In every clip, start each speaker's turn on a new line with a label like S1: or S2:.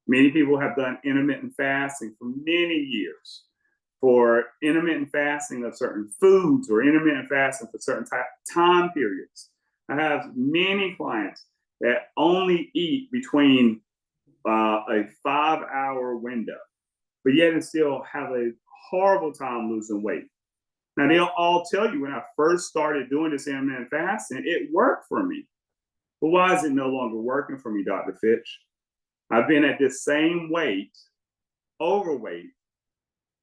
S1: Many people have done intermittent fasting for many years, for intermittent fasting of certain foods or intermittent fasting for certain time periods. I have many clients that only eat between a 5-hour window, but yet and still have a horrible time losing weight. Now, they'll all tell you when I first started doing this intermittent fasting, it worked for me. But why is it no longer working for me, Dr. Fitch? I've been at this same weight, overweight,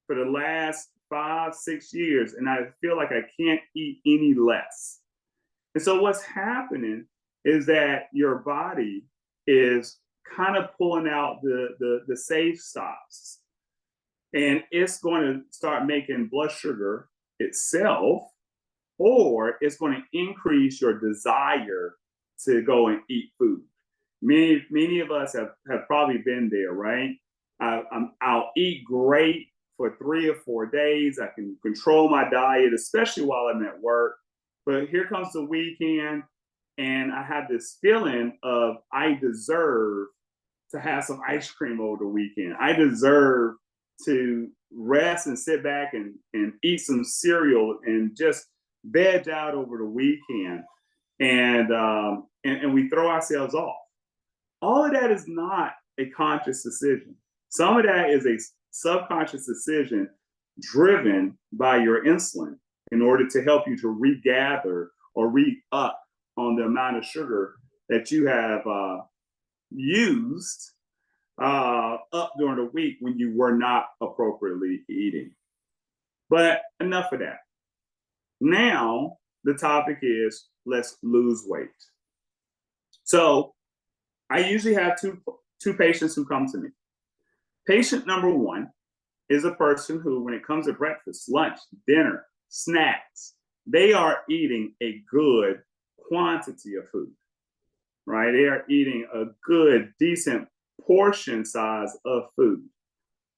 S1: for the last 5-6 years, and I feel like I can't eat any less. And so what's happening is that your body is kind of pulling out the safe stops, and it's going to start making blood sugar itself, or it's going to increase your desire to go and eat food. Many of us have probably been there, right? I'll eat great for 3 or 4 days. I can control my diet, especially while I'm at work. But here comes the weekend, and I have this feeling of I deserve to have some ice cream over the weekend. I deserve to rest and sit back and eat some cereal and just veg out over the weekend. And we throw ourselves off. All of that is not a conscious decision. Some of that is a subconscious decision driven by your insulin in order to help you to regather or re-up on the amount of sugar that you have used up during the week when you were not appropriately eating. But enough of that. Now, the topic is let's lose weight. So I usually have two patients who come to me. Patient number one is a person who, when it comes to breakfast, lunch, dinner, snacks, they are eating a good quantity of food, right? They are eating a good, decent portion size of food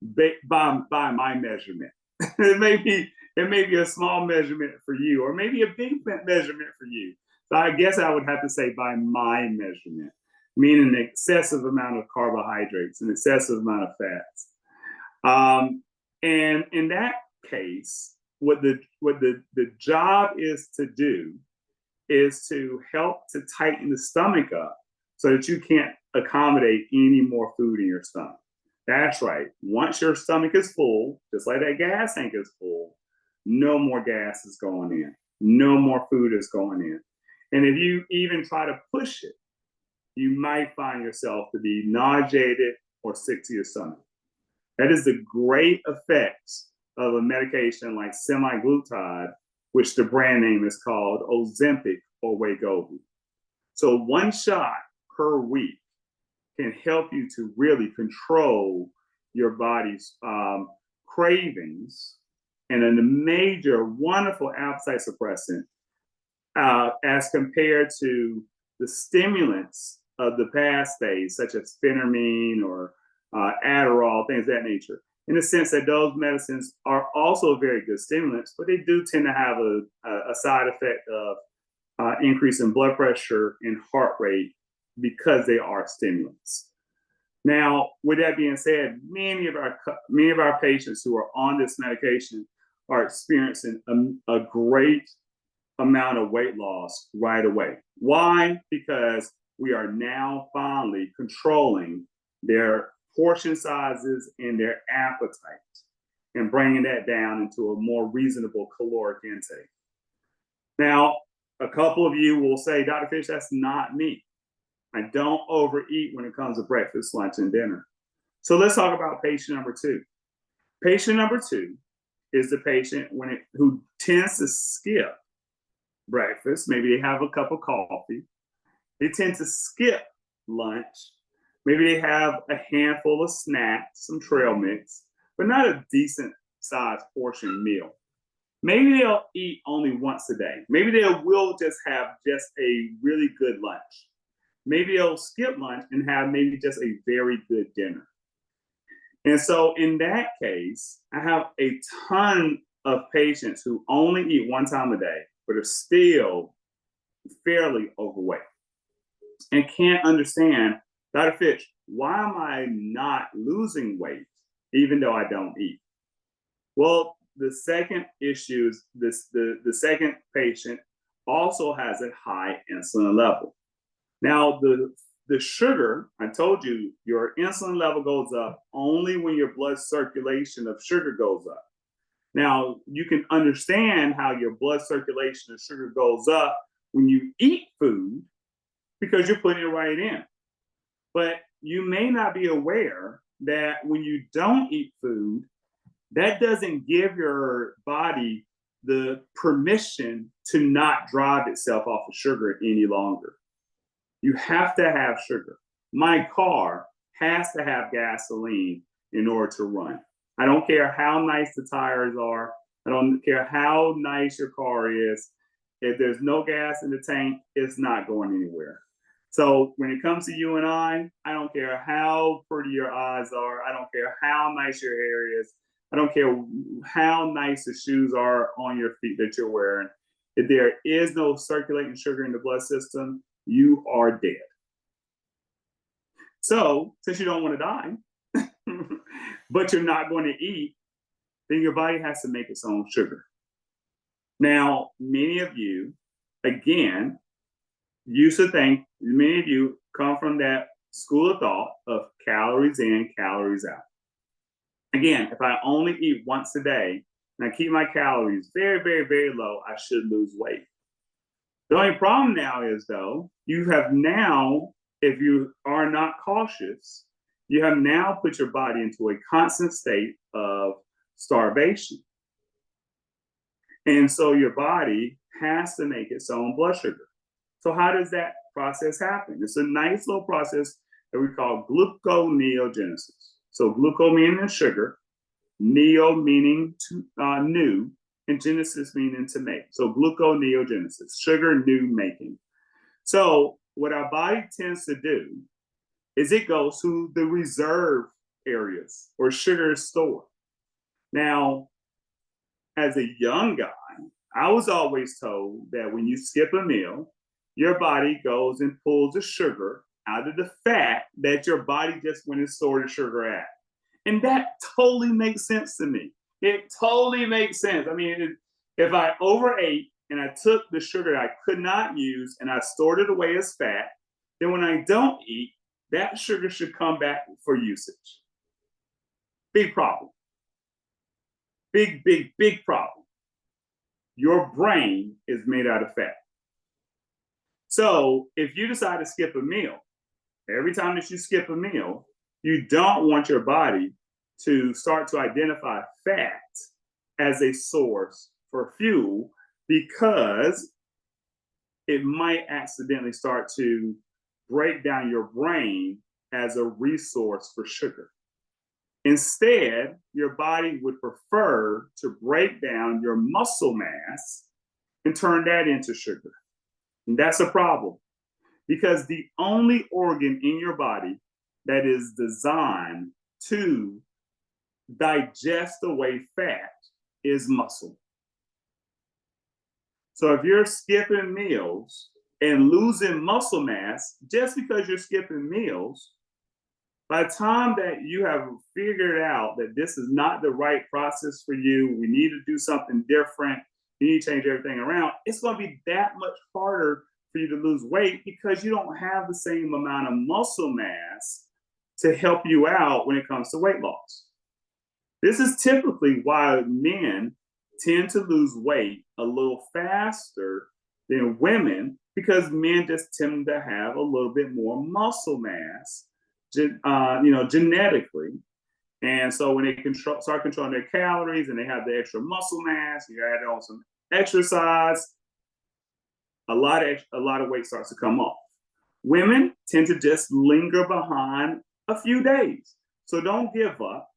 S1: by my measurement. It may be a small measurement for you, or maybe a big measurement for you. So I guess I would have to say by my measurement, meaning an excessive amount of carbohydrates, an excessive amount of fats. And in that case, what the job is to do is to help to tighten the stomach up so that you can't accommodate any more food in your stomach. That's right. Once your stomach is full, just like that gas tank is full, no more gas is going in. No more food is going in. And if you even try to push it, you might find yourself to be nauseated or sick to your stomach. That is the great effects of a medication like semaglutide, which the brand name is called Ozempic or Wegovy. So one shot per week can help you to really control your body's cravings, and a major, wonderful appetite suppressant as compared to the stimulants of the past days, such as phentermine or Adderall, things of that nature. In the sense that those medicines are also very good stimulants, but they do tend to have a side effect of increase in blood pressure and heart rate because they are stimulants. Now, with that being said, many of our patients who are on this medication are experiencing a great amount of weight loss right away. Why? Because we are now finally controlling their portion sizes and their appetite and bringing that down into a more reasonable caloric intake. Now, a couple of you will say, Dr. Fish, that's not me. I don't overeat when it comes to breakfast, lunch, and dinner. So let's talk about patient number two. Patient number two is the patient who tends to skip breakfast. Maybe they have a cup of coffee. They tend to skip lunch. Maybe they have a handful of snacks, some trail mix, but not a decent sized portion meal. Maybe they'll eat only once a day. Maybe they will just have just a really good lunch. Maybe they'll skip lunch and have maybe just a very good dinner. And so in that case, I have a ton of patients who only eat one time a day, but are still fairly overweight and can't understand, Dr. Fitch, why am I not losing weight even though I don't eat? Well, the second issue is the second patient also has a high insulin level. Now, the sugar, I told you, your insulin level goes up only when your blood circulation of sugar goes up. Now, you can understand how your blood circulation of sugar goes up when you eat food because you're putting it right in. But you may not be aware that when you don't eat food, that doesn't give your body the permission to not drive itself off of sugar any longer. You have to have sugar. My car has to have gasoline in order to run. I don't care how nice the tires are. I don't care how nice your car is. If there's no gas in the tank, it's not going anywhere. So when it comes to you and I don't care how pretty your eyes are. I don't care how nice your hair is. I don't care how nice the shoes are on your feet that you're wearing. If there is no circulating sugar in the blood system, you are dead. So since you don't want to die, but you're not going to eat, then your body has to make its own sugar. Now, many of you, again, used to think, many of you come from that school of thought of calories in, calories out. Again, if I only eat once a day and I keep my calories very, very, very low, I should lose weight. The only problem now is, though, you have now, if you are not cautious, you have now put your body into a constant state of starvation. And so your body has to make its own blood sugar. So how does that process happen? It's a nice little process that we call gluconeogenesis. So gluco meaning sugar, neo meaning new, and genesis meaning to make. So gluconeogenesis, sugar new making. So what our body tends to do is it goes to the reserve areas or sugar store. Now, as a young guy, I was always told that when you skip a meal, your body goes and pulls the sugar out of the fat that your body just went and stored the sugar at. And that totally makes sense to me. It totally makes sense. I mean, if I overate and I took the sugar I could not use and I stored it away as fat, then when I don't eat, that sugar should come back for usage. Big problem. Big, big, big problem. Your brain is made out of fat. So if you decide to skip a meal, every time that you skip a meal, you don't want your body to start to identify fat as a source for fuel because it might accidentally start to break down your brain as a resource for sugar. Instead, your body would prefer to break down your muscle mass and turn that into sugar. And that's a problem because the only organ in your body that is designed to digest away fat is muscle. So if you're skipping meals and losing muscle mass just because you're skipping meals, by the time that you have figured out that this is not the right process for you, we need to do something different, you need to change everything around, it's going to be that much harder for you to lose weight because you don't have the same amount of muscle mass to help you out when it comes to weight loss. This is typically why men tend to lose weight a little faster than women because men just tend to have a little bit more muscle mass, genetically. And so when they start controlling their calories and they have the extra muscle mass, you add on some exercise, a lot of weight starts to come off. Women tend to just linger behind a few days. So don't give up.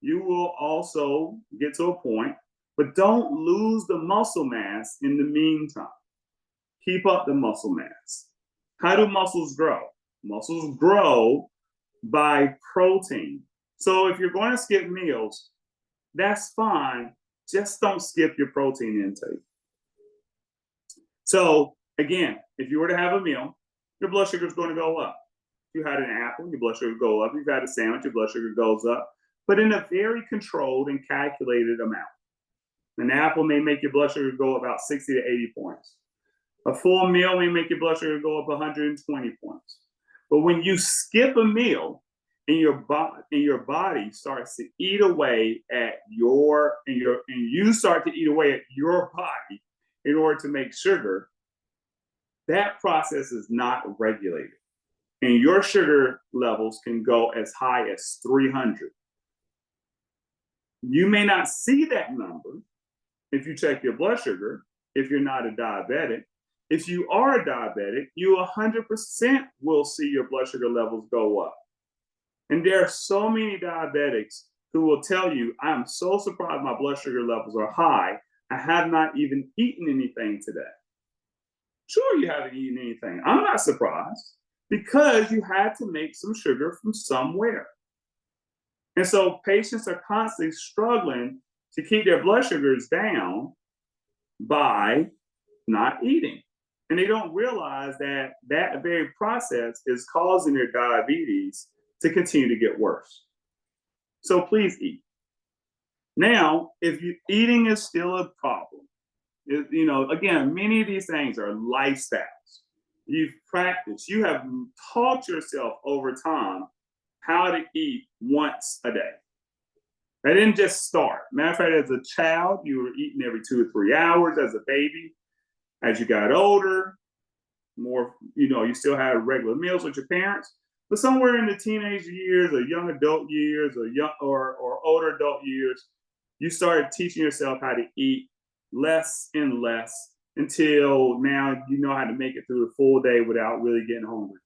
S1: You will also get to a point, but don't lose the muscle mass in the meantime. Keep up the muscle mass. How do muscles grow? Muscles grow by protein. So if you're going to skip meals, that's fine. Just don't skip your protein intake. So again, if you were to have a meal, your blood sugar is going to go up. If you had an apple, your blood sugar go up. If you've had a sandwich, your blood sugar goes up, but in a very controlled and calculated amount. An apple may make your blood sugar go about 60 to 80 points. A full meal may make your blood sugar go up 120 points. But when you skip a meal and your body starts to eat away at and you start to eat away at your body in order to make sugar, that process is not regulated. And your sugar levels can go as high as 300. You may not see that number if you check your blood sugar, if you're not a diabetic. If you are a diabetic, you 100% will see your blood sugar levels go up. And there are so many diabetics who will tell you, I'm so surprised my blood sugar levels are high. I have not even eaten anything today. Sure, you haven't eaten anything. I'm not surprised because you had to make some sugar from somewhere. And so patients are constantly struggling to keep their blood sugars down by not eating. And they don't realize that that very process is causing their diabetes to continue to get worse. So please eat. Now, if eating is still a problem, again, many of these things are lifestyles. You've practiced, you have taught yourself over time how to eat once a day. That didn't just start. Matter of fact, as a child, you were eating every 2 or 3 hours as a baby. As you got older, you still had regular meals with your parents. But somewhere in the teenage years or young adult years or older adult years, you started teaching yourself how to eat less and less until now you know how to make it through the full day without really getting hungry.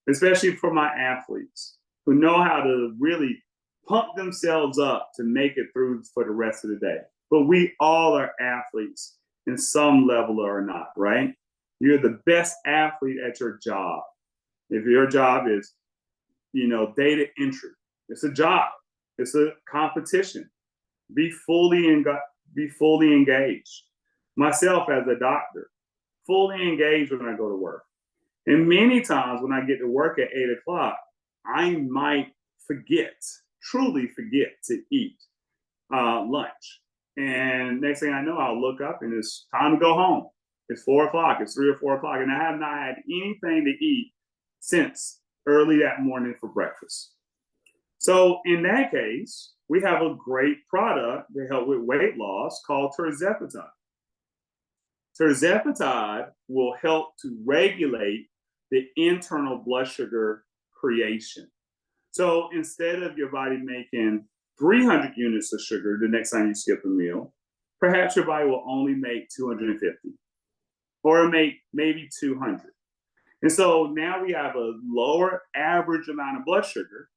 S1: Especially for my athletes who know how to really pump themselves up to make it through for the rest of the day. But we all are athletes in some level or not, right? You're the best athlete at your job. If your job is, data entry, it's a job, it's a competition. Be fully engaged. Myself as a doctor, fully engaged when I go to work. And many times when I get to work at 8 o'clock, I might truly forget to eat lunch. And next thing I know, I'll look up and it's time to go home. It's 4 o'clock, it's 3 or 4 o'clock, and I have not had anything to eat since early that morning for breakfast. So in that case, we have a great product to help with weight loss called tirzepatide. Tirzepatide will help to regulate the internal blood sugar creation. So instead of your body making 300 units of sugar the next time you skip a meal, perhaps your body will only make 250 or make maybe 200. And so now we have a lower average amount of blood sugar,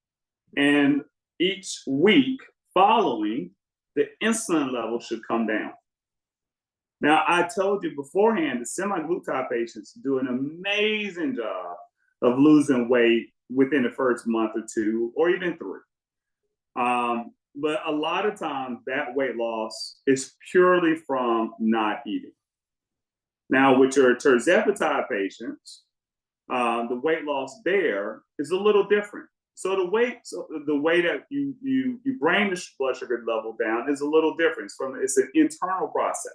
S1: and each week following, the insulin level should come down. Now, I told you beforehand, the semaglutide patients do an amazing job of losing weight within the first month or 2, or even 3. But a lot of times that weight loss is purely from not eating. Now, with your tirzepatide patients, the weight loss there is a little different. So the way that you bring the blood sugar level down is a little different. It's an internal process.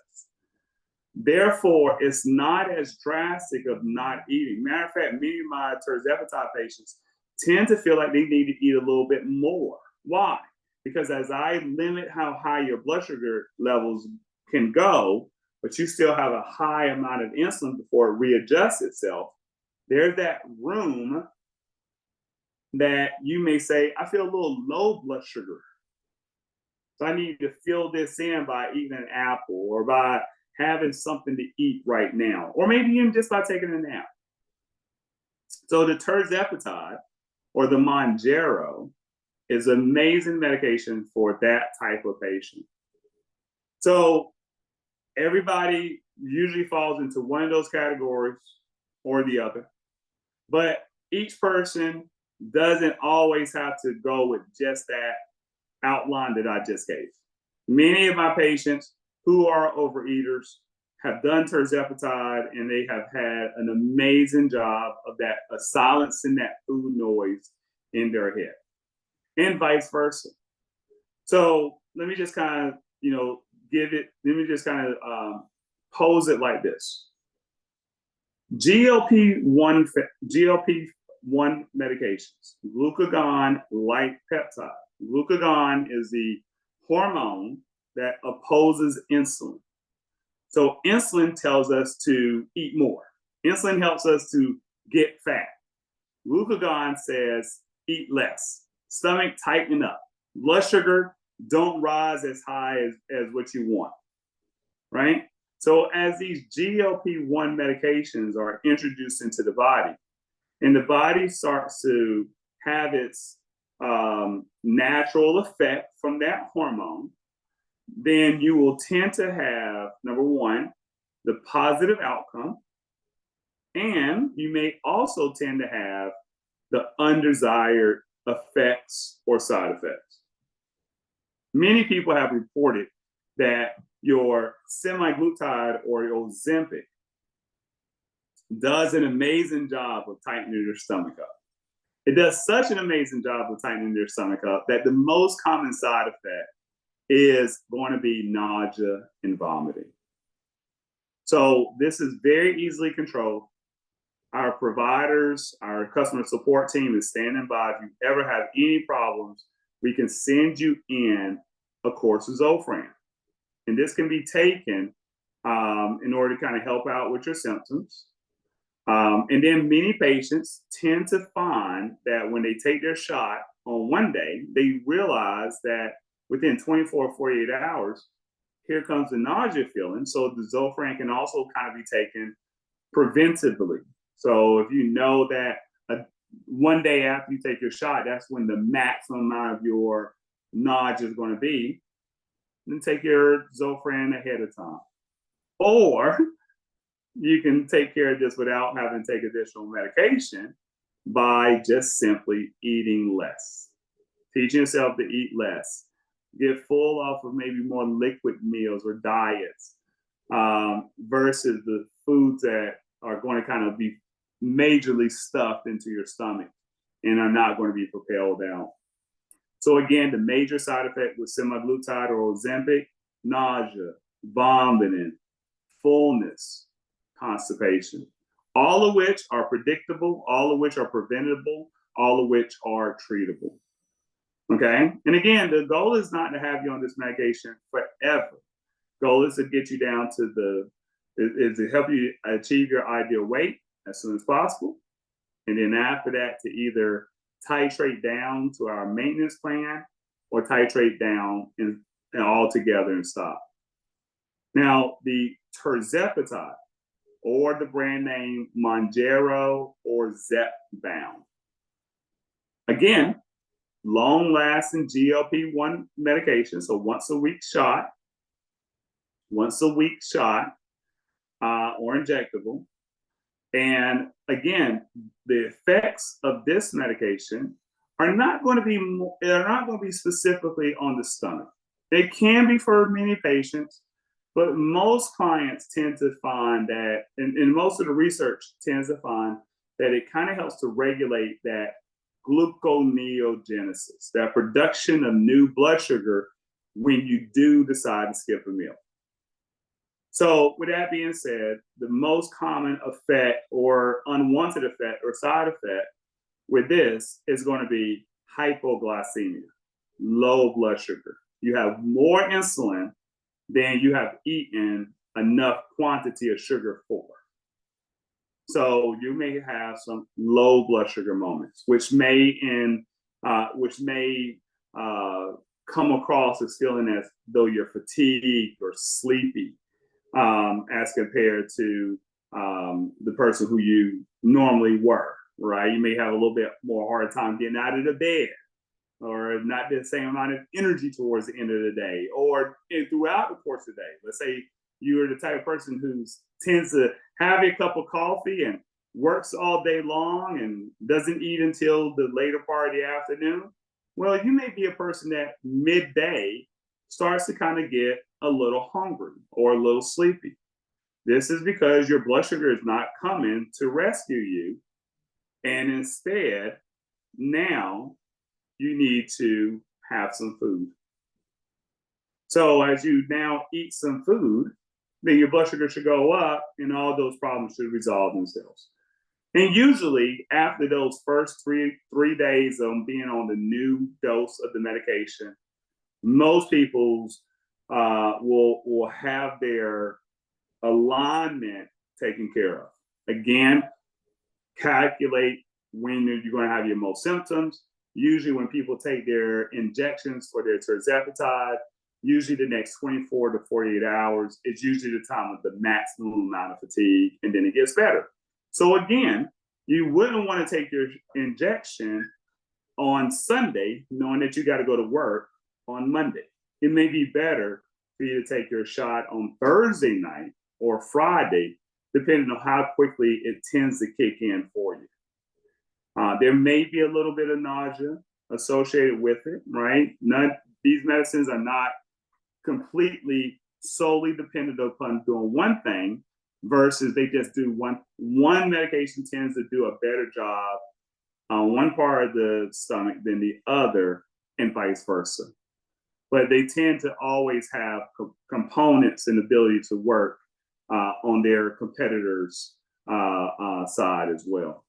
S1: Therefore, it's not as drastic of not eating. Matter of fact, many of my tirzepatide patients tend to feel like they need to eat a little bit more. Why? Because as I limit how high your blood sugar levels can go, but you still have a high amount of insulin before it readjusts itself, there's that room that you may say, I feel a little low blood sugar. So I need to fill this in by eating an apple or by having something to eat right now, or maybe even just by taking a nap. So the tirzepatide or the Mounjaro is an amazing medication for that type of patient. So everybody usually falls into one of those categories or the other, but each person doesn't always have to go with just that outline that I just gave. Many of my patients who are overeaters have done tirzepatide, and they have had an amazing job of that, silencing that food noise in their head, and vice versa. So let me just kind of, let me just kind of pose it like this. GLP-1 medications, glucagon-like peptide. Glucagon is the hormone that opposes insulin. So insulin tells us to eat more. Insulin helps us to get fat. Glucagon says eat less. Stomach, tighten up. Blood sugar, don't rise as high as what you want, right? So as these GLP-1 medications are introduced into the body, and the body starts to have its natural effect from that hormone, then you will tend to have, number one, the positive outcome, and you may also tend to have the undesired effects or side effects. Many people have reported that your semaglutide or your Ozempic does an amazing job of tightening your stomach up. It does such an amazing job of tightening your stomach up that the most common side effect is going to be nausea and vomiting. So this is very easily controlled. Our providers, our customer support team is standing by. If you ever have any problems, we can send you in a course of Zofran. And this can be taken in order to kind of help out with your symptoms. And then many patients tend to find that when they take their shot on one day, they realize that within 24 or 48 hours, here comes the nausea feeling. So the Zofran can also kind of be taken preventively. So if you know that one day after you take your shot, that's when the maximum amount of your nausea is going to be, then take your Zofran ahead of time. Or you can take care of this without having to take additional medication by just simply eating less. Teaching yourself to eat less. Get full off of maybe more liquid meals or diets versus the foods that are going to kind of be majorly stuffed into your stomach and are not going to be propelled out. So again, the major side effect with semaglutide or Ozempic: nausea, vomiting, fullness, constipation, all of which are predictable, all of which are preventable, all of which are treatable. Okay? And again, the goal is not to have you on this medication forever. The goal is to get you down to is to help you achieve your ideal weight as soon as possible. And then after that, to either titrate down to our maintenance plan or titrate down and all together and stop. Now, the tirzepatide, or the brand name Mounjaro or Zepbound. Again, long-lasting GLP-1 medication, so once a week shot or injectable. And again, the effects of this medication are not going to be specifically on the stomach. They can be for many patients, but most clients tend to find that, and most of the research tends to find that it kind of helps to regulate that gluconeogenesis, that production of new blood sugar when you do decide to skip a meal. So with that being said, the most common effect or unwanted effect or side effect with this is going to be hypoglycemia, low blood sugar. You have more insulin than you have eaten enough quantity of sugar for. So you may have some low blood sugar moments, which may come across as feeling as though you're fatigued or sleepy, as compared to the person who you normally were, right? You may have a little bit more hard time getting out of the bed, or not the same amount of energy towards the end of the day, or throughout the course of the day. Let's say you're the type of person who tends to have a cup of coffee and works all day long and doesn't eat until the later part of the afternoon. Well, you may be a person that midday starts to kind of get a little hungry or a little sleepy. This is because your blood sugar is not coming to rescue you. And instead, now you need to have some food. So as you now eat some food, then your blood sugar should go up and all those problems should resolve themselves. And usually after those first three days of being on the new dose of the medication, most people will have their alignment taken care of. Again, calculate when you're going to have your most symptoms. Usually when people take their injections for their tirzepatide, usually the next 24 to 48 hours is usually the time of the maximum amount of fatigue, and then it gets better. So again, you wouldn't want to take your injection on Sunday, knowing that you got to go to work on Monday. It may be better for you to take your shot on Thursday night or Friday, depending on how quickly it tends to kick in for you. There may be a little bit of nausea associated with it, right? These medicines are not completely solely dependent upon doing one thing versus they just do one medication tends to do a better job on one part of the stomach than the other and vice versa. But they tend to always have components and ability to work on their competitors' side as well.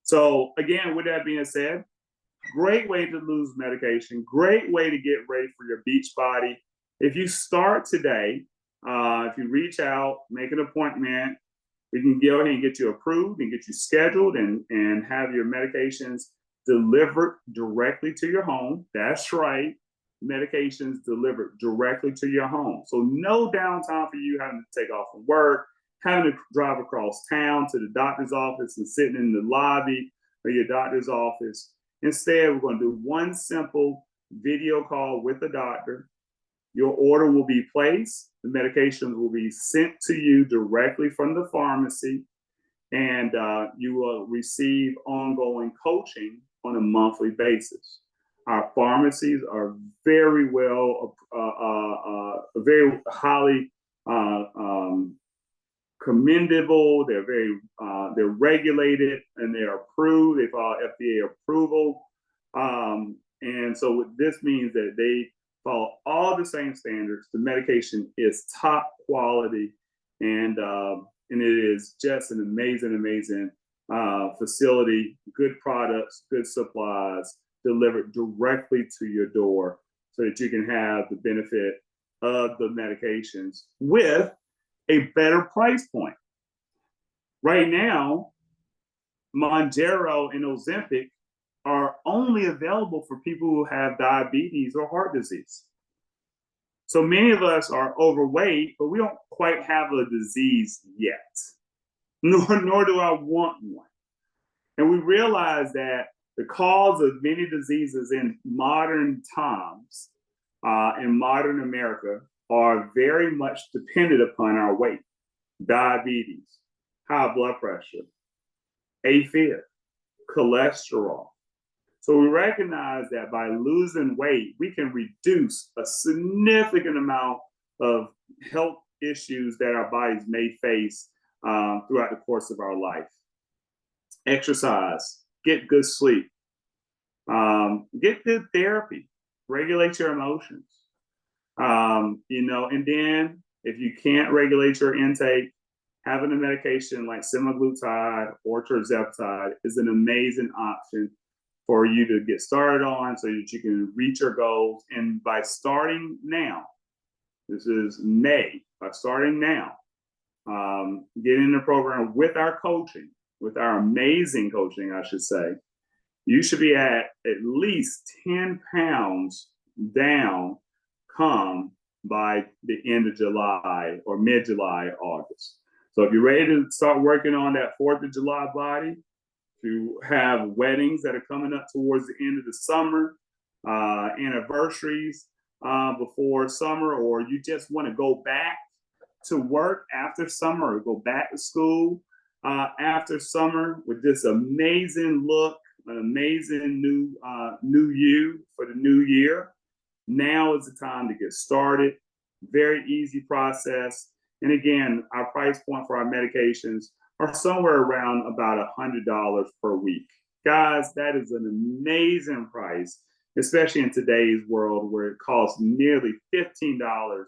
S1: So again, with that being said, great way to lose medication, great way to get ready for your beach body. If you start today, if you reach out, make an appointment, we can go ahead and get you approved and get you scheduled and have your medications delivered directly to your home. That's right, medications delivered directly to your home. So no downtime for you having to take off from work, having to drive across town to the doctor's office and sitting in the lobby of your doctor's office. Instead, we're going to do one simple video call with the doctor. Your order will be placed. The medications will be sent to you directly from the pharmacy, and you will receive ongoing coaching on a monthly basis. Our pharmacies are very well, very highly commendable. They're they're regulated and they're approved. They follow FDA approval, and so what this means that they follow all the same standards. The medication is top quality, and it is just an amazing facility. Good products, good supplies delivered directly to your door, so that you can have the benefit of the medications with a better price point. Right now, Mounjaro and Ozempic are only available for people who have diabetes or heart disease. So many of us are overweight, but we don't quite have a disease yet, nor do I want one. And we realize that the cause of many diseases in modern times, in modern America, are very much dependent upon our weight. Diabetes, high blood pressure, AFib, cholesterol. So we recognize that by losing weight, we can reduce a significant amount of health issues that our bodies may face throughout the course of our life. Exercise, get good sleep, get good therapy, regulate your emotions. And then if you can't regulate your intake, having a medication like semaglutide or tirzepatide is an amazing option for you to get started on so that you can reach your goals. And by starting now, this is May, by starting now, get in the program with our coaching, with our amazing coaching, I should say, you should be at least 10 pounds down come by the end of July or mid-July, August. So if you're ready to start working on that 4th of July body, to have weddings that are coming up towards the end of the summer, anniversaries before summer, or you just want to go back to work after summer or go back to school after summer with this amazing look, an amazing new you for the new year. Now is the time to get started. Very easy process. And again, our price point for our medications are somewhere around about $100 per week. Guys, that is an amazing price, especially in today's world where it costs nearly $15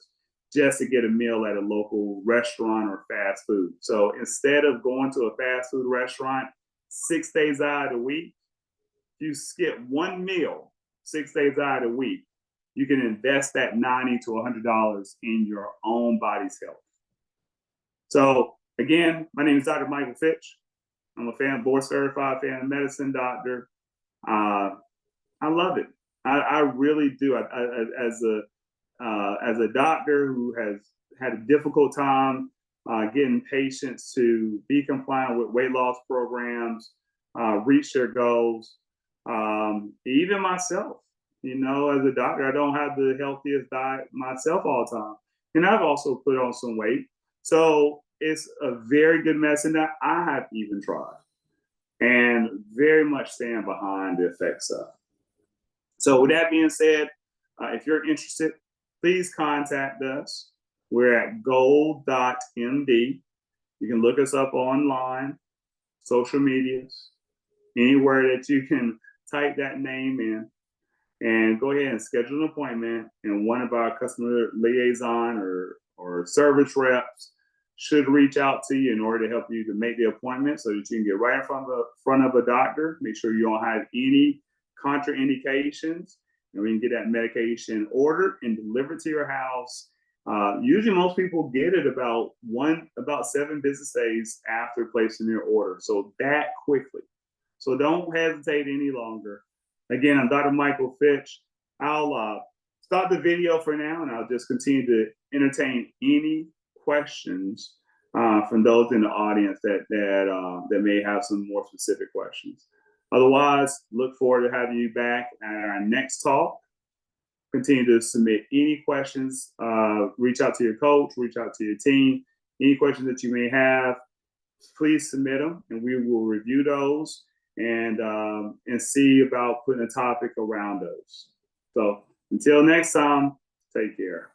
S1: just to get a meal at a local restaurant or fast food. So instead of going to a fast food restaurant 6 days out of the week, if you skip one meal 6 days out of the week, you can invest that $90 to $100 in your own body's health. So again, my name is Dr. Michael Fitch. I'm a board certified family medicine doctor. I love it. I really do. As a doctor who has had a difficult time getting patients to be compliant with weight loss programs, reach their goals, even myself, as a doctor, I don't have the healthiest diet myself all the time. And I've also put on some weight. So it's a very good medicine that I have even tried and very much stand behind the effects of. So with that being said, if you're interested, please contact us. We're at gold.md. You can look us up online, social medias, anywhere that you can type that name in, and go ahead and schedule an appointment. And one of our customer liaison or service reps should reach out to you in order to help you to make the appointment so that you can get right in front of a doctor. Make sure you don't have any contraindications, and we can get that medication ordered and delivered to your house. Usually most people get it about 7 business days after placing their order. So that quickly. So don't hesitate any longer. Again, I'm Dr. Michael Fitch. I'll stop the video for now, and I'll just continue to entertain any questions from those in the audience that may have some more specific questions. Otherwise, look forward to having you back at our next talk. Continue to submit any questions. Reach out to your coach, reach out to your team. Any questions that you may have, please submit them, and we will review those and see about putting a topic around those. So until next time, take care.